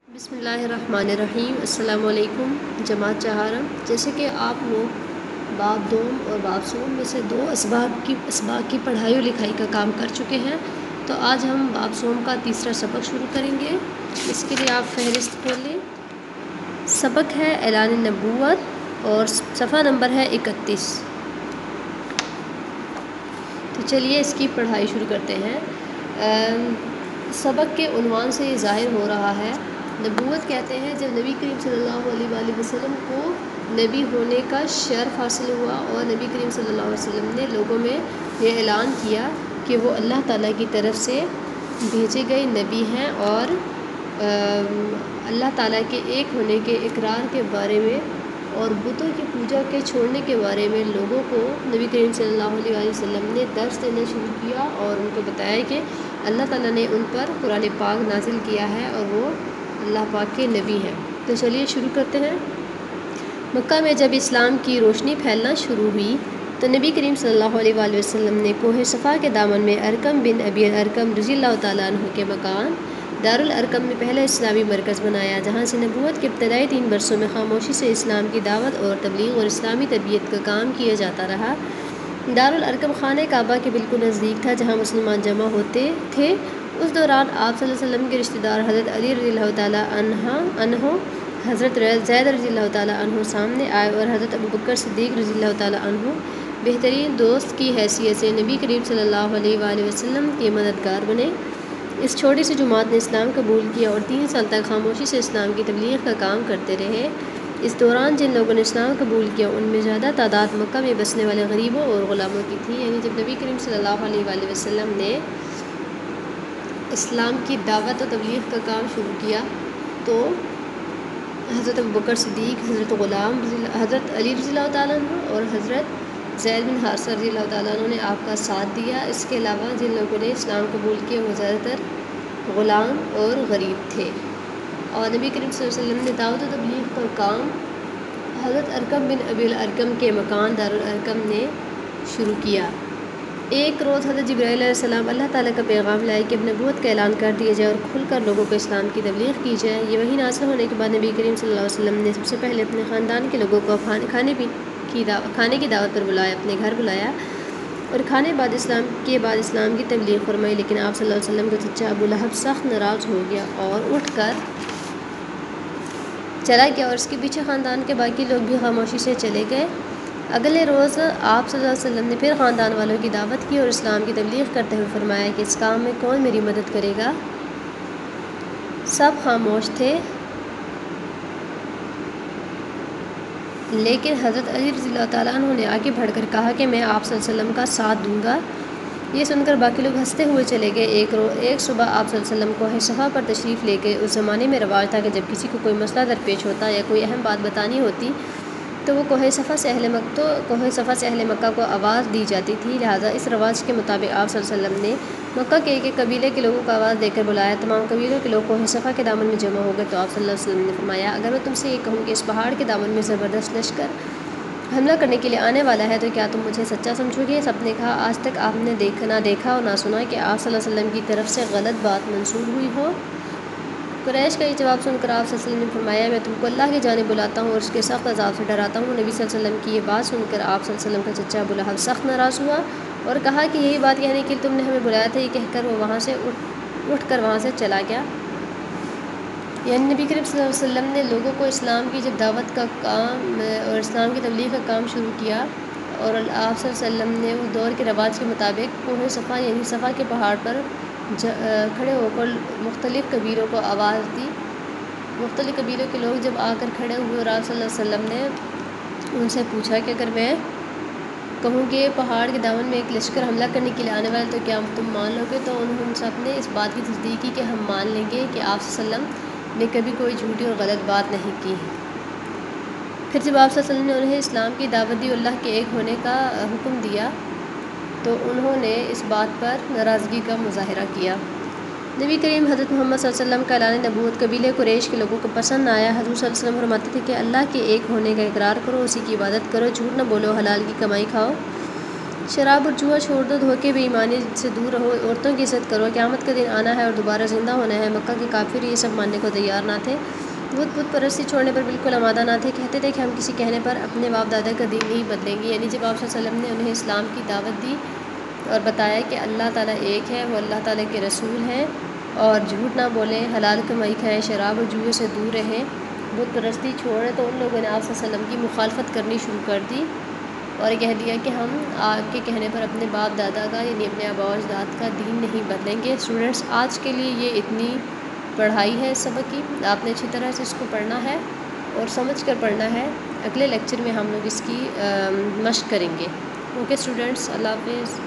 بسم اللہ الرحمن الرحیم۔ السلام علیکم جماعت چہارم۔ جیسے کہ آپ لوگ باب دوم اور باب سوم میں سے دو اسباق کی پڑھائی و لکھائی کا کام کر چکے ہیں، تو آج ہم باب سوم کا تیسرا سبق شروع کریں گے۔ اس کے لیے آپ فہرست کھول لیں۔ سبق ہے اعلان نبوت اور صفحہ نمبر ہے 31۔ تو چلیے اس کی پڑھائی شروع کرتے ہیں۔ سبق کے عنوان سے یہ ظاہر ہو رہا ہے، نبوت کہتے ہیں جب نبی کریم صلی اللہ علیہ وآلہ وسلم کو نبی ہونے کا شرف حاصل ہوا اور نبی کریم صلی اللہ علیہ وسلم نے لوگوں میں یہ اعلان کیا کہ وہ اللہ تعالیٰ کی طرف سے بھیجے گئے نبی ہیں، اور اللہ تعالیٰ کے ایک ہونے کے اقرار کے بارے میں اور بتوں کی پوجا کے چھوڑنے کے بارے میں لوگوں کو نبی کریم صلی اللہ علیہ وآلہ وسلم نے درس دینا شروع کیا اور ان کو بتایا کہ اللہ تعالیٰ نے ان پر قرآن پاک نازل کیا ہے اور وہ اللہ پاک کے نبی ہیں۔ تو چلیے شروع کرتے ہیں۔ مکہ میں جب اسلام کی روشنی پھیلنا شروع ہوئی تو نبی کریم صلی اللہ علیہ وآلہ وسلم نے کوہ صفا کے دامن میں ارقم بن ابی ارقم رضی اللہ تعالیٰ عنہ کے مکان دارالارقم میں پہلا اسلامی مرکز بنایا، جہاں سے نبوت کے ابتدائی 3 برسوں میں خاموشی سے اسلام کی دعوت اور تبلیغ اور اسلامی تربیت کا کام کیا جاتا رہا۔ دارالارقم خانہ کعبہ کے بالکل نزدیک تھا جہاں مسلمان جمع ہوتے تھے۔ اس دوران آپ صلی اللہ علیہ وسلم کے رشتہ دار حضرت علی رضی اللہ تعالیٰ عنہ، حضرت زید رضی اللہ تعالیٰ عنہ سامنے آئے اور حضرت ابوبکر صدیق رضی اللہ تعالیٰ عنہ بہترین دوست کی حیثیت سے نبی کریم صلی اللہ علیہ وآلہ وسلم کے مددگار بنے۔ اس چھوٹی سی جماعت نے اسلام قبول کیا اور 3 سال تک خاموشی سے اسلام کی تبلیغ کا کام کرتے رہے۔ اس دوران جن لوگوں نے اسلام قبول کیا ان میں زیادہ تعداد مکہ میں بسنے والے غریبوں اور غلاموں کی تھی۔ یعنی جب نبی کریم صلی اللہ علیہ وآلہ وسلم نے اسلام کی دعوت و تبلیغ کا کام شروع کیا تو حضرت ابوبکر صدیق، حضرت علی رضی اللہ تعالیٰ عنہ اور حضرت زید بن حارثہ رضی اللہ تعالیٰ عنہ نے آپ کا ساتھ دیا۔ اس کے علاوہ جن لوگوں نے اسلام قبول کیا وہ زیادہ تر غلام اور غریب تھے، اور نبی کریم صلی اللہ علیہ وسلم نے دعوت و تبلیغ کا کام حضرت ارقم بن ابی الارقم کے مکان دارالارقم نے شروع کیا۔ ایک روز حضرت جبرائیل علیہ السلام اللہ تعالیٰ کا پیغام لائے کہ اب نبوت کا اعلان کر دیا جائے اور کھل کر لوگوں کو اسلام کی تبلیغ کی جائے۔ یہ وحی نازل ہونے کے بعد نبی کریم صلی اللہ علیہ وسلم نے سب سے پہلے اپنے خاندان کے لوگوں کو کھانے کی دعوت پر بلایا، اپنے گھر بلایا اور کھانے کے بعد اسلام کی تبلیغ فرمائی۔ لیکن آپ صلی اللہ علیہ وسلم کا چچا ابو لہب سخت ناراض ہو گیا اور اٹھ کر چلا گیا، اور اس کے پیچھے خاندان کے باقی لوگ بھی خاموشی سے چلے گئے۔ اگلے روز آپ صلی اللہ علیہ وسلم نے پھر خاندان والوں کی دعوت کی اور اسلام کی تبلیغ کرتے ہوئے فرمایا کہ اس کام میں کون میری مدد کرے گا؟ سب خاموش تھے، لیکن حضرت علی رضی اللہ تعالیٰ عنہ نے آگے بڑھ کر کہا کہ میں آپ صلی اللہ علیہ وسلم کا ساتھ دوں گا۔ یہ سن کر باقی لوگ ہنستے ہوئے چلے گئے۔ ایک صبح آپ صلی اللہ علیہ وسلم کوہ صفا پر تشریف لے گئے۔ اس زمانے میں رواج تھا کہ جب کسی کو کوئی مسئلہ درپیش ہوتا یا کوئی اہم بات بتانی ہوتی تو وہ کوہ صفا سے اہل مکہ کو آواز دی جاتی تھی، لہٰذا اس رواج کے مطابق آپ صلی اللہ علیہ وسلم نے مکہ کے ایک قبیلے کے لوگوں کو آواز دے کر بلایا۔ تمام قبیلوں کے لوگ کوہ صفا کے دامن میں جمع ہو گئے تو آپ صلی اللہ علیہ وسلم نے فرمایا، اگر میں تم سے یہ کہوں کہ اس پہاڑ کے دامن میں زبردست لشکر حملہ کرنے کے لیے آنے والا ہے تو کیا تم مجھے سچا سمجھو گے؟ سب نے کہا، آج تک آپ نے نہ دیکھا اور نہ سنا کہ آپ صلی اللہ علیہ وسلم کی طرف سے غلط بات منسوب ہوئی ہو۔ قریش کا یہ جواب سن کر آپ صلی اللہ علیہ وسلم نے فرمایا، میں تم کو اللہ کی جانب بلاتا ہوں اور اس کے سخت عذاب سے ڈراتا ہوں۔ نبی صلی اللہ علیہ وسلم کی یہ بات سن کر آپ صلی اللہ علیہ وسلم کا چچا ابو لہب سخت ناراض ہوا اور کہا کہ یہی بات کہنے کے لیے تم نے ہمیں بلایا تھا؟ یہ کہہ کر وہ اٹھ کر وہاں سے چلا گیا۔ یعنی نبی کریم صلی اللہ علیہ وسلم نے لوگوں کو اسلام کی جب دعوت کا کام اور اسلام کی تبلیغ کا کام شروع کیا، اور آپ صلی اللہ علیہ وسلم نے اس دور کے رواج کے مطابق کوہ صفا یعنی صفا کے پہاڑ پر کھڑے ہو کر مختلف قبیلوں کو آواز دی۔ مختلف قبیلوں کے لوگ جب آ کر کھڑے ہوئے اور آپ صلی اللہ علیہ وسلم نے ان سے پوچھا کہ اگر میں کہوں کہ پہاڑ کے دامن میں ایک لشکر حملہ کرنے کے لیے آنے والا تو کیا تم مان لو گے؟ تو انہوں نے سب نے اس بات کی تصدیق کی کہ ہم مان لیں گے کہ آپ صلی اللہ علیہ وسلم نے کبھی کوئی جھوٹی اور غلط بات نہیں کی۔ پھر جب آپ صلی اللہ علیہ وسلم نے انہیں اسلام کی دعوت دی اور اللہ کے ایک ہونے کا حکم دیا تو انہوں نے اس بات پر ناراضگی کا مظاہرہ کیا۔ نبی کریم حضرت محمد صلی اللہ علیہ وسلم کا اعلان نبوت قبیلے قریش کے لوگوں کو پسند نہ آیا۔ حضور صلی اللہ علیہ وسلم فرماتے تھے کہ اللہ کے ایک ہونے کا اقرار کرو، اسی کی عبادت کرو، جھوٹ نہ بولو، حلال کی کمائی کھاؤ، شراب اور جوا چھوڑ دو، دھوکے بے ایمانی سے دور رہو، عورتوں کی عزت کرو، قیامت کا دن آنا ہے اور دوبارہ زندہ ہونا ہے۔ مکہ کے کافر یہ سب ماننے کو تیار نہ تھے، بت پرستی چھوڑنے پر بالکل آمادہ نہ تھے، کہتے تھے کہ ہم کسی کہنے پر اپنے باپ دادا کا دین نہیں بدلیں گے۔ یعنی جب آپ صلی اللہ علیہ وسلم نے انہیں اسلام کی دعوت دی اور بتایا کہ اللہ تعالیٰ ایک ہے، وہ اللہ تعالیٰ کے رسول ہیں، اور جھوٹ نہ بولیں، حلال کمائی کھائیں، شراب اور جوئے سے دور رہیں، بت پرستی چھوڑیں، تو ان لوگوں نے آپ صلی اللہ علیہ وسلم کی مخالفت کرنی شروع کر دی اور کہہ دیا کہ ہم آپ کے کہنے پر اپنے باپ دادا کا یعنی اپنے آباء و اجداد کا دین نہیں بدلیں گے۔ اسٹوڈنٹس، آج کے لیے یہ اتنی پڑھائی ہے سبق کی، آپ نے اچھی طرح سے اس کو پڑھنا ہے اور سمجھ کر پڑھنا ہے۔ اگلے لیکچر میں ہم لوگ اس کی مشق کریں گے۔ اوکے اسٹوڈنٹس، اللہ حافظ۔